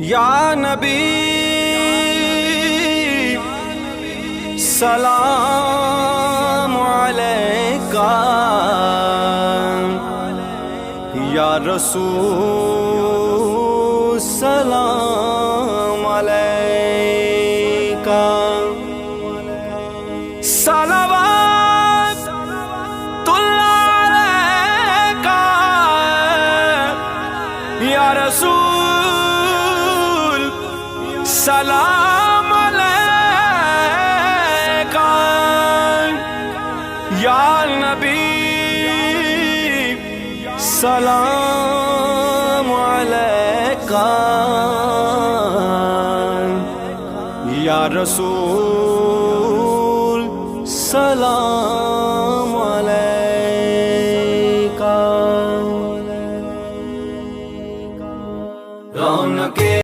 یا نبی سلام علیکہ، یا رسول سلام علیکہ، صلوات اللہ علیکہ، یا رسول سلام علیکہ، یا نبی سلام علیکہ، یا رسول سلام